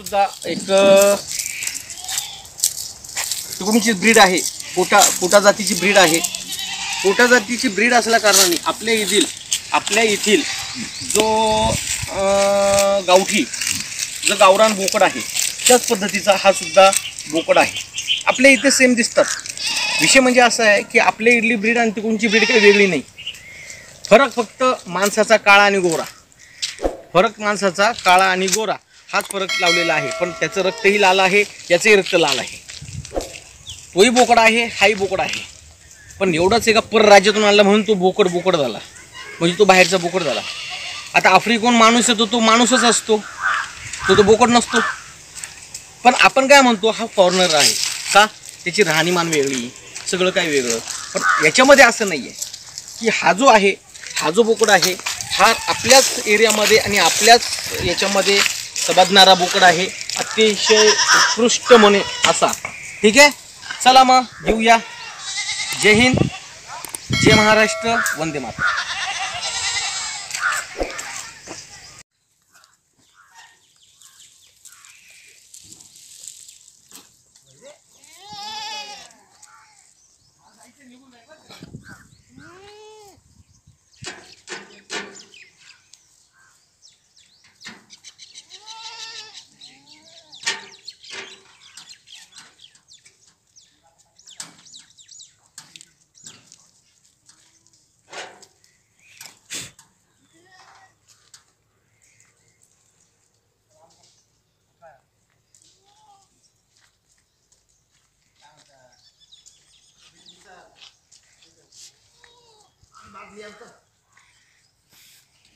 सुद्धा एक तिकडूनची ब्रीड आहे, पोटा जातीची ब्रीड आहे। पोटा जातीची ब्रीड असल्या कारणाने आपल्या येथील जो गावठी जो गावरान बोकड आहे त्याच पद्धतीचा हा सुद्धा बोकड आहे। आपल्या इथे सेम दिसतात। विषय म्हणजे असा आहे की आपल्या इथली ब्रीड आणि तिकडूनची ब्रीड काही वेगळी नाही। फरक फक्त माणसाचा काळा आणि गोरा, हाच फरक लावलेला आहे। पण त्याचं रक्तही लाल आहे, याचंही रक्त लाल आहे। तोही बोकड आहे, हाही बोकड आहे। पण एवढंच एका परराज्यातून आला म्हणून तो बोकड झाला, म्हणजे तो बाहेरचा बोकड झाला। आता आफ्रिकन माणूस येतो तो माणूसच असतो, तो बोकड नसतो। पण आपण काय म्हणतो, हा फॉरेनर आहे का, त्याची राहणीमान वेगळी, सगळं काय वेगळं। पण याच्यामध्ये असं नाही आहे की हा जो बोकड आहे हा आपल्याच एरियामध्ये आणि आपल्याच याच्यामध्ये समजणारा बोकड आहे, अतिशय उत्कृष्ट म्हणे असा। ठीक आहे, चला मग घेऊया। जय हिंद, जय महाराष्ट्र, वंदे मातरम।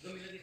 जमीन